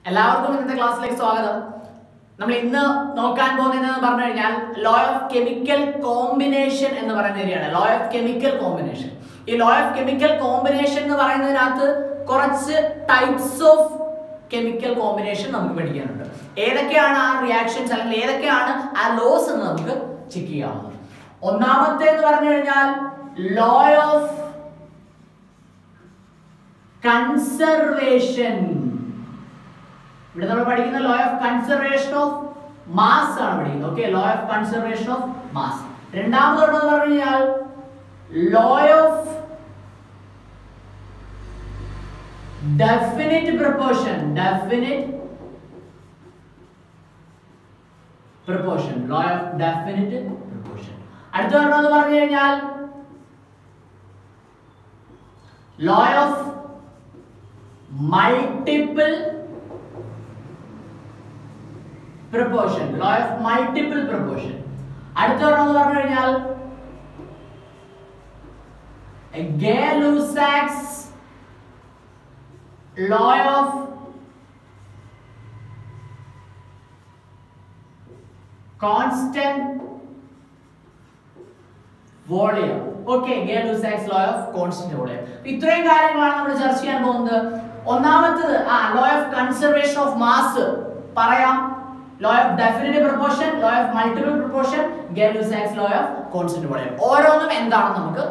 എല്ലാവർക്കും ഇന്നത്തെ ക്ലാസ്സിലേക്ക് സ്വാഗതം. നമ്മൾ ഇന്ന് നോക്കാൻ പോകുന്നതെന്ന് പറഞ്ഞു കഴിഞ്ഞാൽ ലോ ഓഫ് കെമിക്കൽ കോമ്പിനേഷൻ എന്ന് പറയുന്ന ഏരിയയാണ്. Law of chemical combination. ഈ ലോ ഓഫ് കെമിക്കൽ കോമ്പിനേഷൻ എന്ന് പറയുന്നതിനകത്ത് കുറച്ച് ടൈപ്സ് ഓഫ് കെമിക്കൽ കോമ്പിനേഷൻ നമുക്ക് പഠിക്കാനുണ്ട്. ഏതൊക്കെയാണ് ആ റിയാക്ഷൻസ് അല്ലെങ്കിൽ ഏതൊക്കെയാണ് ആ ലോസ് എന്ന് നമുക്ക് ചെക്ക് ചെയ്യാവുന്നത്. ഒന്നാമത്തെ എന്ന് പറഞ്ഞു കഴിഞ്ഞാൽ ലോ ഓഫ് കൺസർവേഷൻ. ഇവിടെ നമ്മൾ പഠിക്കുന്ന law of conservation of mass ആണ് പഠിക്കുന്നത്. Okay, law of conservation of mass. രണ്ടാമത് പറഞ്ഞു കഴിഞ്ഞാൽ law of definite proportion. Law of definite proportion. അടുത്ത പറഞ്ഞു കഴിഞ്ഞാൽ law of multiple proportion. Law of multiple proportion. അടുത്ത പറഞ്ഞു കഴിഞ്ഞാൽ Gay-Lussac's law of constant volume. Okay, Gay-Lussac's law of constant volume. ഇത്രയും കാര്യങ്ങളാണ് നമ്മൾ ചർച്ച ചെയ്യാൻ പോകുന്നത്. ഒന്നാമത്തേത് law of conservation of mass പറയാം. Law of definite proportion, law of multiple proportion, Gay-Lussac's law of constant volume. ഓരോന്നും എന്താണെന്ന് നമുക്ക്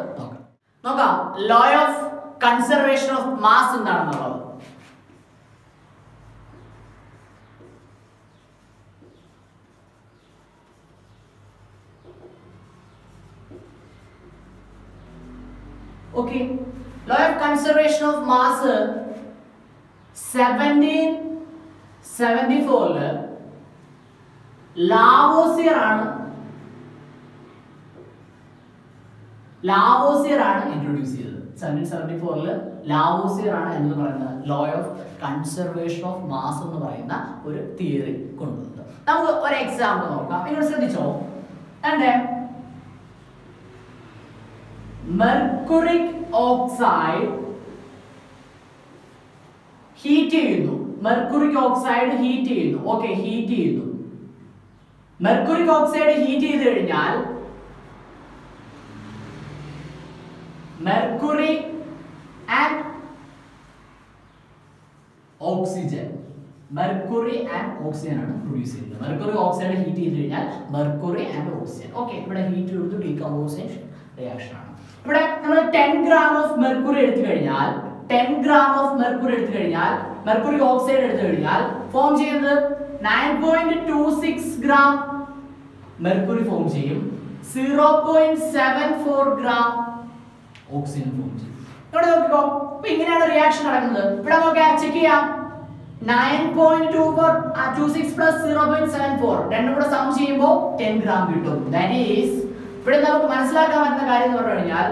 നോക്കാം. Law of conservation of mass എന്താണെന്നുള്ളത്. Okay, law of conservation of mass 1774 Lavoisier ആണ് ഇൻട്രൊഡ്യൂസ് ചെയ്തത്. 1774 Lavoisier ആണ് എന്ന് പറയുന്ന law of conservation of mass എന്ന് പറയുന്ന ഒരു തിയറി കൊണ്ടുവന്നത്. നമുക്ക് ഒരു എക്സാമ്പിൾ നോക്കാം. നിങ്ങൾ ശ്രദ്ധിച്ചോ. മെർക്കുറിക് ഓക്സൈഡ് ഹീറ്റ് ചെയ്യുന്നു. ഓക്കെ, ഹീറ്റ് ചെയ്യുന്നു. മെർക്കുറിക് ഓക്സൈഡ് ഹീറ്റ് ചെയ്ത് കഴിഞ്ഞാൽ മെർക്കുറി ആൻഡ് ഓക്സിജൻ ആണ് പ്രൊഡ്യൂസ് ചെയ്യുന്നത്. മെർക്കുറി ഓക്സൈഡ് ഹീറ്റ് ചെയ്ത് കഴിഞ്ഞാൽ മെർക്കുറി ആൻഡ് ഓക്സിജൻ. ഓക്കെ, ഇവിടെ ഹീറ്റ് കൊടുത്ത് ഡീകമ്പോസിഷൻ റിയാക്ഷൻ ആണ്. ഇവിടെ നമ്മൾ 10 gram ഓഫ് മെർക്കുറി എടുത്തു കഴിഞ്ഞാൽ മെർക്കുറി ഓക്സൈഡ് എടുത്തു കഴിഞ്ഞാൽ ഫോം ചെയ്യുന്നത് 9.26 gram മെർക്കുറി ഫോം ചെയ്യും. 0.74 gram ഓക്സിജൻ ഫോം ചെയ്യും. ഇവിടെ നോക്കിക്കോ, ഇപ്പൊ ഇങ്ങനെയാണ് റിയാക്ഷൻ നടക്കുന്നത്. ഇവിടെ നോക്കാം, ചെക്ക് ചെയ്യാം. 9.26 plus 0.74 രണ്ടും കൂടെ സം ചെയ്യുമ്പോൾ 10 gram കിട്ടും. ദാറ്റ് ഈസ് ഇവിടെ നമുക്ക് മനസ്സിലാക്കാൻ പറ്റുന്ന കാര്യം എന്ന് പറഞ്ഞു കഴിഞ്ഞാൽ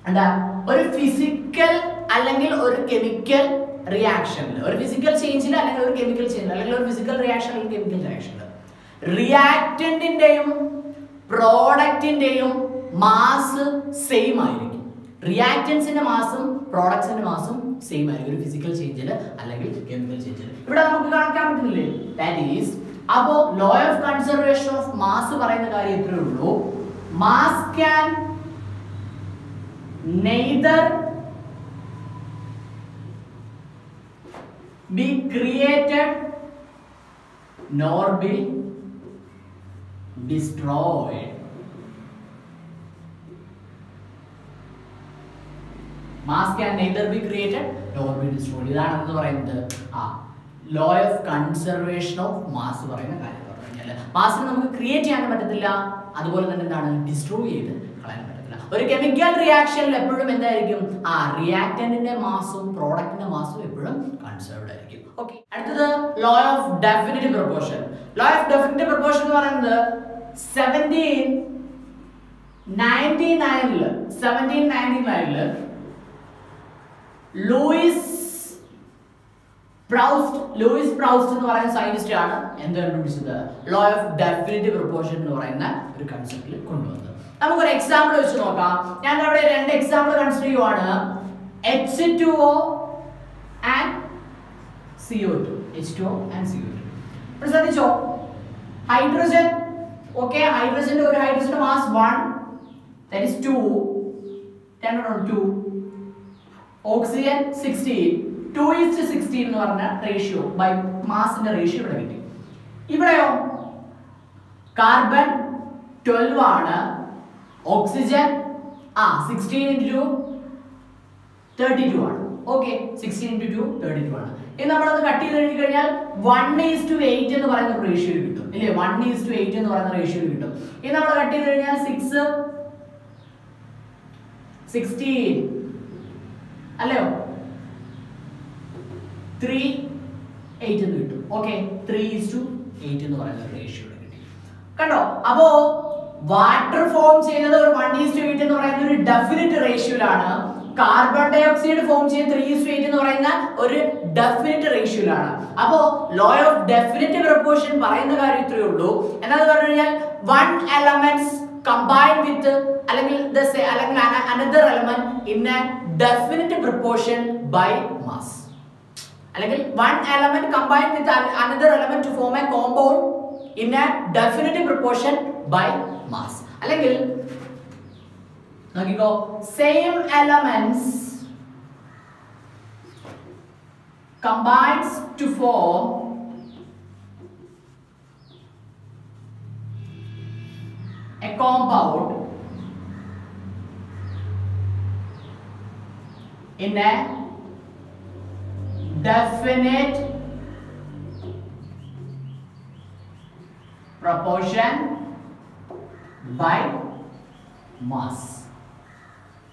എന്താ, ഒരു ഫിസിക്കൽ അല്ലെങ്കിൽ ഒരു കെമിക്കൽ റിയാക്ഷനിൽ, ഒരു ഫിസിക്കൽ ചേഞ്ചിൽ അല്ലെങ്കിൽ ഒരു കെമിക്കൽ ചേഞ്ചിൽ അല്ലെങ്കിൽ ഒരു ഫിസിക്കൽ റിയാക്ഷൻ അല്ലെങ്കിൽ കെമിക്കൽ റിയാക്ഷനിൽ റിയാക്റ്റന്റിന്റെയും പ്രോഡക്റ്റിന്റെയും മാസ് സെയിം ആയിരിക്കും. റിയാക്റ്റൻസിന്റെ മാസും പ്രോഡക്ട്സിന്റെ മാസും സെയിം ആയിരിക്കും ഒരു ഫിസിക്കൽ ചേഞ്ചിൽ അല്ലെങ്കിൽ കെമിക്കൽ ചേഞ്ചിൽ. ഇവിടെ നമുക്ക് കാണിക്കാൻ പറ്റുന്നില്ലേ? ദാറ്റ് ഈസ് അപ്പോൾ law of conservation of mass പറയുന്ന കാര്യം ഇത്രയേ ഉള്ളൂ. Mass can neither be created nor be destroyed. Mass can neither be created nor be destroyed. ഇതാണ് എന്ന് പറയുന്നത് law of conservation of mass പറയുന്ന കാര്യം പറഞ്ഞു കഴിഞ്ഞാൽ മാസിനെ നമുക്ക് ക്രിയേറ്റ് ചെയ്യാൻ പറ്റത്തില്ല, അതുപോലെ തന്നെ എന്താണ്, ഡിസ്ട്രോയ് ചെയ്ത് കളയാൻ പറ്റത്തില്ല. ഒരു കെമിക്കൽ റിയാക്ഷനിൽ എപ്പോഴും എന്തായിരിക്കും, റിയാക്റ്റന്റിന്റെ മാസും പ്രോഡക്റ്റിന്റെ മാസും എപ്പോഴും കൺസർവ്ഡ് ആയിരിക്കും. ഓക്കെ, അടുത്തത് law of definite proportion. Law of definite proportion എന്ന് പറയുന്നത് 1799 ലൂയിസ് പ്രൗസ്റ്റ് എന്ന് പറയുന്ന സയന്റിസ്റ്റ് ആണ് എന്ത് കണ്ടുപിടിച്ചത്, ലോ ഓഫ് ഡെഫിനിറ്റ് പ്രൊപ്പോർഷൻ എന്ന് പറയുന്ന ഒരു കൺസെപ്റ്റിൽ കൊണ്ടുവന്നത്. നമുക്കൊരു എക്സാമ്പിൾ വെച്ച് നോക്കാം. ഞാൻ അവിടെ രണ്ട് എക്സാമ്പിൾ കൺസിഡർ ചെയ്യുവാണ്. H2O and CO2, H2O and CO2. ഇപ്പോൾ ശ്രദ്ധിച്ചോ, ഹൈഡ്രജൻ ഓക്കെ, ഹൈഡ്രജന്റെ ഒരു ഹൈഡ്രജന്റെ mass 1, that is 2, 10 or 2. Oxygen 16, 2:16 എന്ന് പറഞ്ഞ റേഷ്യോ ബൈ മാസിന്റെ റേഷ്യോ ഇവിടെ കിട്ടി. ഇവിടെയോ കാർബൺ 12 ആണ്, ഓക്സിജൻ 16 into 32 ആണ്. ഓക്കെ, 16 into 2 32 ആണ്. ഇത് നമ്മളത് കട്ട് ചെയ്ത് കഴിഞ്ഞ് കഴിഞ്ഞാൽ 1:8 എന്ന് പറയുന്ന റേഷ്യോ കിട്ടും ഇല്ലേ, 1:8 എന്ന് പറയുന്ന റേഷ്യോ കിട്ടും. ഇത് നമ്മൾ കട്ട് ചെയ്ത് കഴിഞ്ഞാൽ 6 16 അല്ലയോ, 3:8 എന്ന് കിട്ടും. ഓക്കെ, 3:8 എന്ന് പറയുന്ന റേഷ്യോ കിട്ടി. കണ്ടോ, അപ്പോ വാട്ടർ ഫോം ചെയ്യുന്നത് ഒരു 1:8 എന്ന് പറയുന്ന ഒരു ഡെഫിനിറ്റ് റേഷ്യോയിലാണ്. കാർബൺ ഡൈ ഓക്സൈഡ് ഫോം ചെയ്യുന്നത് 3:8 എന്ന് പറയുന്ന ഒരു ഡെഫിനിറ്റ് റേഷ്യോയിലാണ്. അപ്പോ ലോ ഓഫ് ഡെഫിനിറ്റ് പ്രൊപ്പോർഷൻ പറയുന്ന കാര്യം ഇത്രയേ ഉള്ളൂ. എന്താന്ന് പറഞ്ഞു കഴിഞ്ഞാൽ വൺ എലമെന്റ്സ് combined with അല്ലെങ്കിൽ another element in a definite proportion by mass, അല്ലെങ്കിൽ one element combined with another element to form a compound in a definite proportion by mass. അല്ലെങ്കിൽ നോക്കിക്കോ, same elements combines to form a compound in a definite proportion by mass.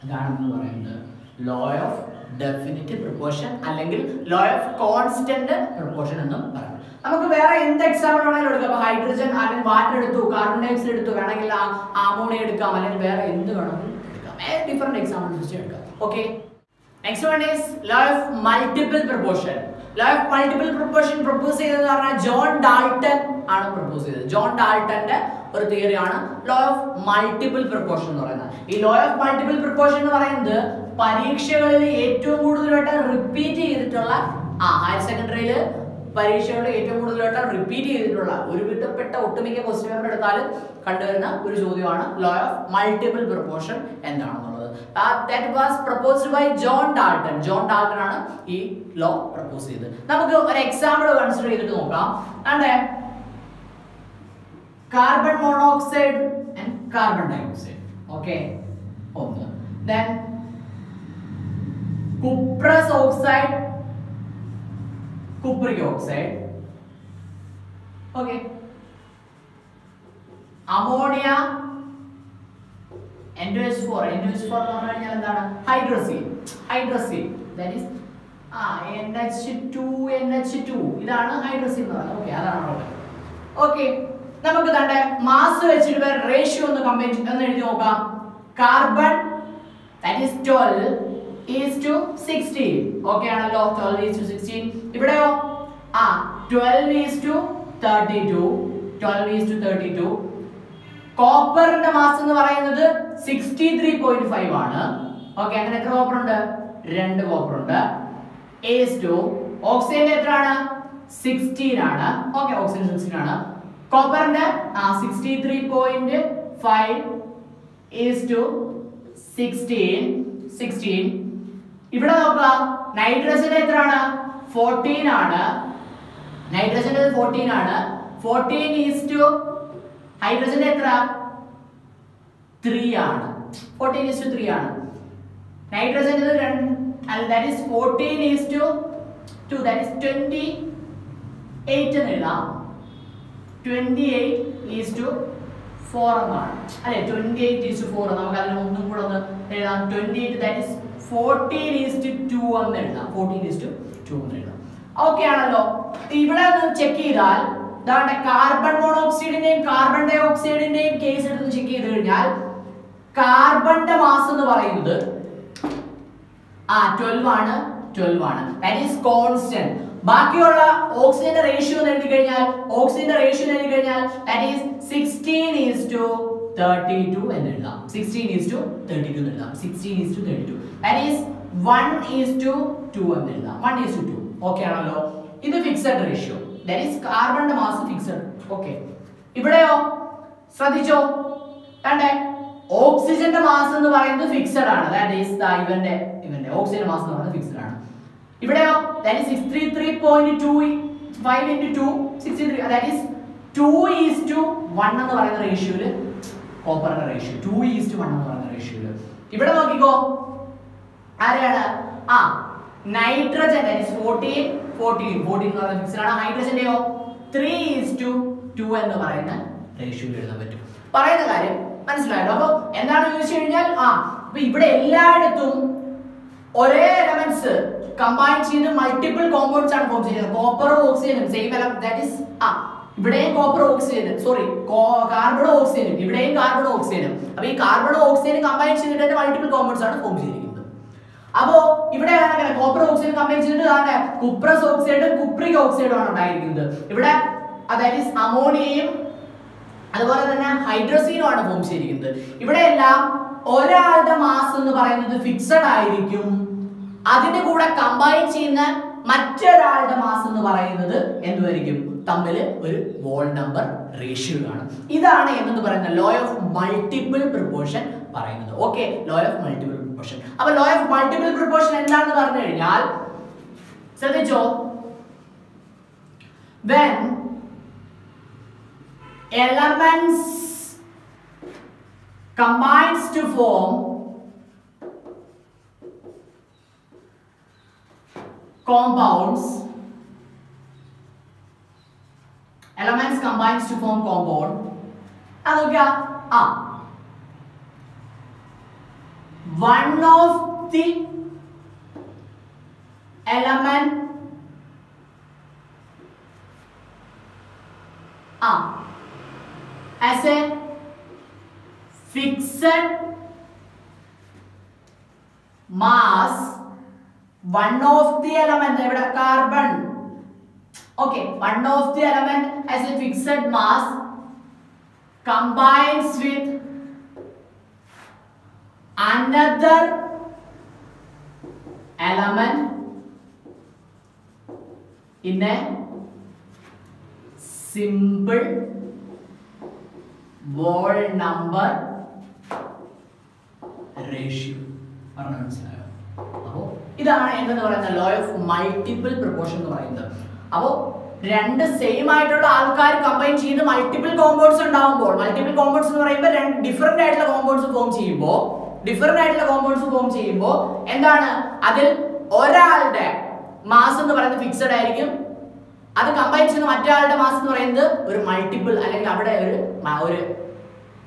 അതാണെന്ന് പറയുന്നത് law of definite proportion അല്ലെങ്കിൽ law of constant proportion എന്നും പറയും. നമുക്ക് വേറെ എന്ത് എക്സാമ്പിൾ വേണമെങ്കിലും എടുക്കാം. ഹൈഡ്രജൻ അല്ലെങ്കിൽ വാട്ടർ എടുത്തു, കാർബൺ ഡൈ ഓക്സൈഡ് എടുത്തു, വേണമെങ്കിൽ അമോണിയ എടുക്കാം, അല്ലെങ്കിൽ വേറെ എന്ത് വേണമെങ്കിലും എടുക്കാം. ഡിഫറെന്റ് എക്സാമ്പിൾസ് എടുക്കാം. Okay, next one is law of multiple proportion. Law of multiple proportion propose ചെയ്തതെന്ന് പറഞ്ഞാൽ ജോൺ ഡാൾട്ടൺ ആണ് പ്രൊപ്പോസ് ചെയ്തത്. ജോൺ ഡാൾട്ടന്റെ ഒരു തിയറിയാണ് ലോ ഓഫ് മൾട്ടിപ്പിൾ പ്രൊപ്പോർഷൻ എന്ന് പറയുന്നത്. ഈ ലോ ഓഫ് മൾട്ടിപ്പിൾ പ്രൊപ്പോർഷൻ എന്ന് പറയുന്നത് പരീക്ഷകളിൽ ഏറ്റവും കൂടുതലായിട്ട് റിപ്പീറ്റ് ചെയ്തിട്ടുള്ള ഹയർ സെക്കൻഡറിയിൽ പരീക്ഷകളിൽ ഏറ്റവും കൂടുതലായിട്ട് റിപ്പീറ്റ് ചെയ്തിട്ടുള്ള ഒരു വിധപ്പെട്ട ഒട്ടുമിക്ക ക്വസ്റ്റ്യൻ പേപ്പർ എടുത്താലും കണ്ടുവരുന്ന ഒരു ചോദ്യമാണ് ലോ ഓഫ് മൾട്ടിപ്പിൾ പ്രൊപ്പോർഷൻ എന്താണെന്നുള്ളത്. that was proposed by John Dalton. John Dalton ആണ് ഈ ലോ പ്രപ്പോസ് ചെയ്തത്. നമുക്ക് ഒരു എക്സാമ്പിൾ കൺസിഡർ ചെയ്തിട്ട് നോക്കാം. അതെ, carbon monoxide and carbon dioxide. Okay, ഒന്ന്. then cuprous oxide, cupric oxide. Okay, ammonia, NH4 എന്ന് പറഞ്ഞു കഴിഞ്ഞാൽ എന്താണ്? ഹൈഡ്രോസീൻ. that is NH2 ഇതാണ് ഹൈഡ്രോസീൻ എന്ന് പറയുന്നത്. ഓക്കെ, അതാണ് അവിടെ. ഓക്കെ, നമുക്ക് തന്റെ മാസ് വെച്ചിട്ട് റേഷ്യോ ഒന്ന് കമ്പയർ ഒന്ന് എഴുതി നോക്കാം. Carbon that is 12:16. ഓക്കെ ആണല്ലോ, 12:16. ഇവിടെയോ 12:32. കോപ്പറിന്റെ മാസ് എന്ന് പറയുന്നത് 63.5 ആണ്. ഓക്കെ, അങ്ങനെ എത്ര കോപ്പർ ഉണ്ട്? 2 കോപ്പർ ഉണ്ട്. ഓക്സിജന്റെ എത്രയാണ്? 16 ആണ്. ഓക്കെ, ഓക്സിജൻ 16 ആണ്. കോപ്പറിന്റെ 63.5:16. ഇവിടെ നോക്കുക, നൈട്രജന്റെ എത്രയാണ്? 14 ആണ്. നൈട്രജന്റെ 14 ആണ്. 14 ഹൈഡ്രജന്റെ എത്ര? 3 ആണ്. 14:3 ആണ്. നൈട്രജന്റെ that is 14:2, that is 28 എന്ന് എഴുതാം. 28:4 എന്നാണ് അല്ലെ, 28:4. നമുക്ക് അതിന് ഒന്നും കൂടെ ഒന്ന് എഴുതാം. 28 that is 14:2 എന്ന് എഴുതാം. 14:2 എന്ന് എഴുതാം. ഓക്കെ ആണല്ലോ. ഇവിടെ ചെക്ക് ചെയ്താൽ കാർബൺ മോണോക്സൈഡിന്റെയും കാർബൺ ഡൈ ഓക്സൈഡിന്റെയും കേസ് എടുത്ത് ചെക്ക് ചെയ്ത് കഴിഞ്ഞാൽ കാർബണിന്റെ മാസ് എന്ന് പറയുന്നത് 12 ആണ്. that is constant. ബാക്കിയുള്ള ഓക്സിജന്റെ റേഷ്യോ എഴുതി കഴിഞ്ഞാൽ that is 16:32 എന്ന് എഴുതാം. 16:32 എന്ന് എഴുതാം. 16:32 that is 1:2 എന്ന് എഴുതാം. 1:2. ഓക്കെ ആണല്ലോ. ഇത് ഫിക്സഡ് റേഷ്യോ, ദാറ്റ് ഈസ് കാർബണിന്റെ മാസ് ഫിക്സഡ്. ഓക്കെ, ഇവിടെയോ ശ്രദ്ധിച്ചോ, കണ്ടേ ഓക്സിജന്റെ മാസ് എന്ന് പറയുന്നത് ഫിക്സഡ് ആണ്, ദാറ്റ് ഈസ് ഇവന്റെ ഓക്സിജന്റെ മാസ് എന്ന് പറയുന്നത് ഫിക്സഡ് ആണ്. ഇവിടെയോ that is 633.25 into 2 63, that is 2:1 എന്ന് പറയുന്ന റേഷ്യോയില് കോപ്പറിന്റെ റേഷ്യോ 2:1 എന്ന് പറയുന്ന റേഷ്യോയില്. ഇവിടെ നോക്കിക്കോ ആരെയാണ്, നൈട്രജൻ ദാറ്റ് ഈസ് 14 എന്ന് പറയുന്ന ഫിക്സഡ് ആണ്. ഹൈഡ്രജന്റെയോ 3:2 എന്ന് പറയുന്ന റേഷ്യോയിൽ എഴുതാൻ പറ്റും. പറയുന്ന കാര്യം മനസ്സിലായല്ലോ? അപ്പൊ എന്താണ് ചോദിച്ചു കഴിഞ്ഞാൽ അപ്പൊ ഇവിടെ എല്ലായിടത്തും ഒരേ എലമെന്റ്സ് കമ്പൈൻ ചെയ്ത് മൾട്ടിപ്പിൾ കോമ്പൗണ്ട്സ് ആണ് ഫോം ചെയ്യുന്നത്. കോപ്പറും ഓക്സിജനും സെയിം എലമെന്റ്, ദാറ്റ് ഈസ് ഇവിടെയും കോപ്പർ ഓക്സിജനും കാർബണും ഓക്സിജനും ഇവിടെയും കാർബണും ഓക്സിജനും. അപ്പൊ ഈ കാർബണും ഓക്സിജനും കമ്പൈൻ ചെയ്തിട്ട് മൾട്ടിപ്പിൾ കോമ്പൗണ്ട്സ് ആണ് ഫോം ചെയ്തിരിക്കുന്നത്. അപ്പോ ഇവിടെ കോപ്പർ ഓക്സൈഡ് കമ്പൈൻ ചെയ്തിട്ട് കുപ്രസ് ഓക്സൈഡും കുപ്രിക് ഓക്സൈഡും ആണ് ഉണ്ടായിരിക്കുന്നത്. ഇവിടെ അതായത് അമോണിയയും അതുപോലെ തന്നെ ഹൈഡ്രോസീനും ആണ് ഫോം ചെയ്തിരിക്കുന്നത്. ഇവിടെ എല്ലാം ഒരാളുടെ മാസ് എന്ന് പറയുന്നത് ഫിക്സഡ് ആയിരിക്കും, അതിന്റെ കൂടെ കമ്പൈൻ ചെയ്യുന്ന മറ്റൊരാളുടെ മാസ് എന്ന് പറയുന്നത് എന്തുമായിരിക്കും, തമ്മിൽ ഒരു വോൾ നമ്പർ റേഷ്യോ ആണ്. ഇതാണ് എന്ന് പറയുന്ന ലോ ഓഫ് മൾട്ടിപ്പിൾ പ്രൊപ്പോർഷൻ പറയുന്നത്. Okay, law of multiple proportion. അപ്പൊ ലോ ഓഫ് മൾട്ടിപ്പിൾ പ്രൊപ്പോർഷൻ എന്താണെന്ന് പറഞ്ഞു കഴിഞ്ഞാൽ ശ്രദ്ധിച്ചോ, when elements combines to form compounds, elements combines to form compound, adokya one of the element as a fixed mass, one of the element ഇവിടെ carbon, okay, one of the element as a fixed mass combines with another element in a simple whole number ratio. മനസ്സിലായോ? അപ്പോൾ ഇതാണ് എന്തെന്ന് പറയുന്നത് law of multiple proportion എന്ന് പറയുന്നത്. അപ്പോൾ രണ്ട് സെയിം ആയിട്ടുള്ള ആൾക്കാർ കമ്പൈൻ ചെയ്ത് മൾട്ടിപ്പിൾ കോമ്പൗണ്ട്സ് ഉണ്ടാവുമ്പോൾ, മൾട്ടിപ്പിൾ കോമ്പൗണ്ട്സ് എന്ന് പറയുമ്പോൾ രണ്ട് ഡിഫറെന്റ് ആയിട്ടുള്ള കോമ്പൗണ്ട്സ് ഫോം ചെയ്യുമ്പോൾ എന്താണ്, അതിൽ ഒരാളുടെ മാസ് എന്ന് പറയുന്നത് ഫിക്സഡ് ആയിരിക്കും, അത് കമ്പൈൻ ചെയ്യുന്ന മറ്റൊരാളുടെ മാസ് എന്ന് പറയുന്നത് ഒരു മൾട്ടിപ്പിൾ അല്ലെങ്കിൽ അവിടെ ഒരു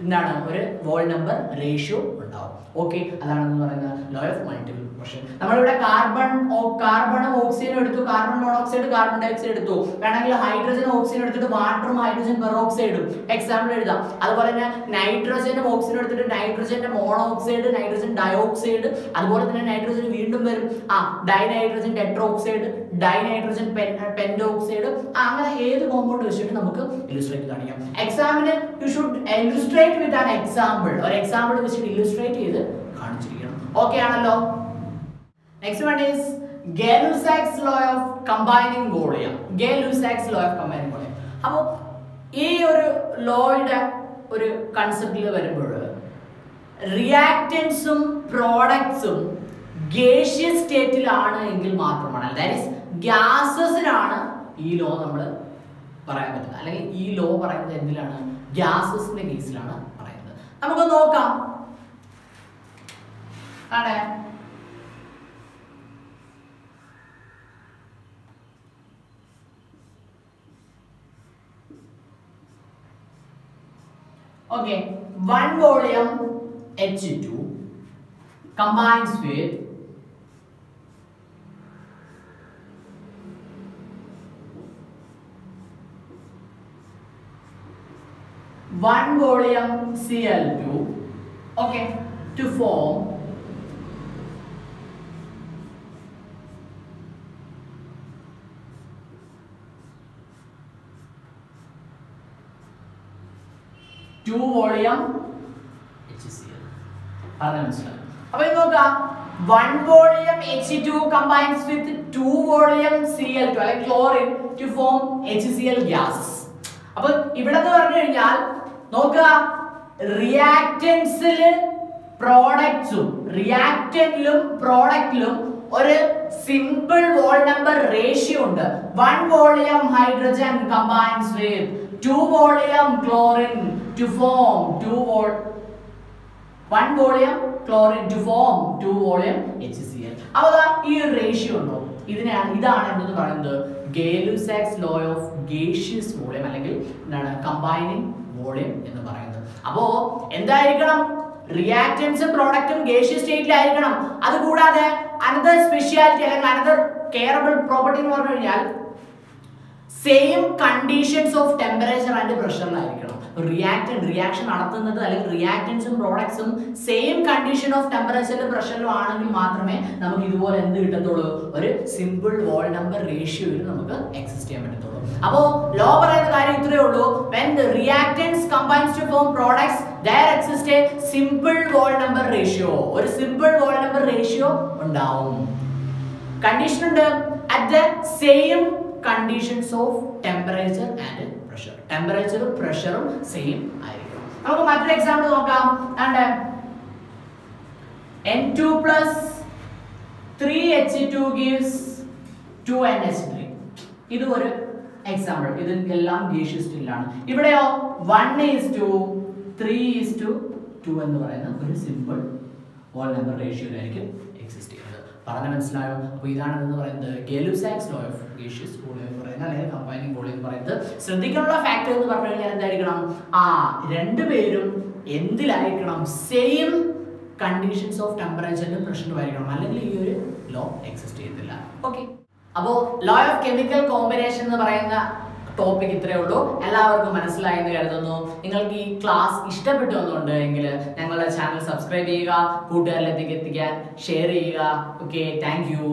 എന്താണ് ഒരു വോൾ നമ്പർ റേഷ്യോ ഉണ്ടാവും. ഓക്കെ, അതാണെന്ന് പറയുന്നത് ലോ ഓഫ് മൾട്ടിപ്പിൾ പ്രൊപ്പോർഷൻ. നമ്മളിവിടെ കാർബണും ഓക്സിജനും എടുത്തു, കാർബൺ മോണോക്സൈഡ് കാർബൺ ഡയോക്സൈഡ് എടുത്തു, വേണമെങ്കിൽ ഹൈഡ്രജൻ ഓക്സിജൻ എടുത്തിട്ട് വാട്ടറും ഹൈഡ്രജൻ പെറോക്സൈഡും എക്സാമ്പിൾ എഴുതാം. അതുപോലെ തന്നെ നൈട്രജനും ഓക്സിജനും എടുത്തിട്ട് നൈട്രജന്റെ മോണോക്സൈഡ്, നൈട്രജൻ ഡയോക്സൈഡ്, അതുപോലെ തന്നെ നൈട്രജൻ വീണ്ടും വരും ഡൈനൈട്രജൻ ടെട്രോക്സൈഡ്, ഡൈനൈട്രജൻ പെന്റോക്സൈഡ്, അങ്ങനെ ഏത് കോമ്പൗണ്ട് വെച്ചിട്ട് നമുക്ക് ഇല്ലുസ്ട്രേറ്റ് കാണിക്കാം. എക്സാമിന് you should illustrate with an example, ഒരു എക്സാമ്പിൾ വെച്ചിട്ട് ഇല്ലുസ്ട്രേറ്റ് ചെയ്ത് കാണിച്ചിരിക്കണം. ഓക്കെ ആണല്ലോ? Next one is Gay-Lussac's law of combining volume. Gay-Lussac's law of combining volume. അപ്പോൾ ഈ ഒരു ലോയുടെ ഒരു കൺസെപ്റ്റിൽ വരുമ്പോൾ റിയാക്റ്റൻസും പ്രോഡക്ട്സും ഗേഷ്യസ് സ്റ്റേറ്റിലാണ് എങ്കിൽ മാത്രമാണ്, ദാറ്റ് ഈസ് ഗ്യാസസിനാണ് ഈ ലോ നമ്മൾ പറയാൻ പറ്റുന്നത്, അല്ലെങ്കിൽ ഈ ലോ പറയുന്നത് എന്തിലാണ്, ഗ്യാസസിന്റെ കേസിലാണ് പറയുന്നത്. നമുക്ക് നോക്കാം. ആണ് okay, one volume H2 combines with one volume Cl2, okay, to form two volume HCl. മനസ്സിലായി? അപ്പൊ നോക്കാം, 1 volume H2 combines with 2 volume Cl2 അല്ലെങ്കിൽ chlorine to form HCl gas. അപ്പോൾ ഇവിടെ എന്ന് പറഞ്ഞു കഴിഞ്ഞാൽ നോക്കുക, റിയാക്റ്റൻസിൽ പ്രോഡക്ട്സും റിയാക്റ്റന്റിലും പ്രോഡക്റ്റിലും ഒരു സിമ്പിൾ വോൾ നമ്പർ റേഷ്യോ ഉണ്ട്. 1 volume hydrogen combines with 2 volume chlorine to form 1 volume chlorine to form 2 volume HCl. അപ്പോൾ ഈ റേഷ്യോ ഉണ്ടോ, ഇതാണ് എന്തെന്ന് പറയുന്നത് Gay-Lussac's law of gaseous volume അല്ലെങ്കിൽ എന്താണ് കമ്പൈനിങ് വോളിയം എന്ന് പറയുന്നത്. അപ്പോൾ എന്തായിരിക്കണം, റിയാക്റ്റൻസും പ്രോഡക്റ്റും ഗേഷ്യസ് സ്റ്റേറ്റിലായിരിക്കണം. അതുകൂടാതെ അനദർ സ്പെഷ്യാലിറ്റി അല്ലെങ്കിൽ അനദർ കെയറബിൾ പ്രോപ്പർട്ടി എന്ന് പറഞ്ഞു കഴിഞ്ഞാൽ same conditions of temperature and പ്രഷറിലായിരിക്കണം. റിയാക്ഷൻ നടത്തുന്നത് അല്ലെങ്കിൽ റിയാക്റ്റൻസും പ്രോഡക്ട്സും സെയിം കണ്ടീഷൻ ഓഫ് ടെമ്പറേച്ചറിലും പ്രഷറിലും ആണെങ്കിൽ മാത്രമേ നമുക്ക് ഇതുപോലെ എന്ത് കിട്ടത്തുള്ളൂ, ഒരു സിമ്പിൾ വോൾ നമ്പർ റേഷ്യോയിൽ നമുക്ക് എക്സിസ്റ്റ് ചെയ്യാൻ പറ്റത്തുള്ളൂ. അപ്പോൾ ലോ പറയുന്ന കാര്യം ഇത്രയേ ഉള്ളൂ. when the reactants combines to form products there exists a simple wall number ratio. ഒരു സിമ്പിൾ വോൾ നമ്പർ റേഷ്യോ ഉണ്ടാവും. കണ്ടീഷൻ ഉണ്ട്, at the same conditions of temperature and pressure. ടെമ്പറേച്ചറും പ്രഷറും സെയിം ആയിരിക്കും. നമുക്ക് മറ്റൊരു എക്സാമ്പിൾ നോക്കാം. N2 plus 3H2 gives 2NH3. ഇത് ഒരു എക്സാമ്പിൾ. ഇതെല്ലാം ഗേഷ്യസ് സ്റ്റേറ്റിലാണ്. ഇവിടെയോ 1:3:2 എന്ന് പറയുന്ന ഒരു സിമ്പിൾ വോൾ നമ്പർ റേഷ്യോയിലായിരിക്കും എക്സിസ്റ്റ് ചെയ്യുന്നത്. പറഞ്ഞ മനസ്സിലായോ? അപ്പോൾ ഇതാണ് എന്ന് പറയുന്നത് Gay-Lussac's law of gaseous volume എന്ന് പറയുന്നത് അല്ലെങ്കിൽ കമ്പൈനിങ് വോളിയം എന്ന് പറയുന്നത്. ശ്രദ്ധിക്കാനുള്ള ഫാക്ടർ എന്ന് പറഞ്ഞു കഴിഞ്ഞാൽ എന്തായിരിക്കണം, രണ്ടുപേരും എന്തിലായിരിക്കണം, സെയിം കണ്ടീഷൻസ് ഓഫ് ടെമ്പറേച്ചറിലും പ്രഷറിലും ആയിരിക്കണം, അല്ലെങ്കിൽ ഈ ഒരു ലോ എക്സിസ്റ്റ് ചെയ്യത്തില്ല. ഓക്കെ, അപ്പോൾ ലോ ഓഫ് കെമിക്കൽ കോമ്പിനേഷൻ എന്ന് പറയുന്ന ടോപ്പിക് ഇത്രയേ ഉള്ളൂ. എല്ലാവർക്കും മനസ്സിലായി എന്ന് കരുതുന്നു. നിങ്ങൾക്ക് ഈ ക്ലാസ് ഇഷ്ടപ്പെട്ടു എന്നുണ്ട് എങ്കിൽ ഞങ്ങളുടെ ചാനൽ സബ്സ്ക്രൈബ് ചെയ്യുക, കൂട്ടുകാരിലേക്ക് എത്തിക്കാൻ ഷെയർ ചെയ്യുക. Okay, thank you.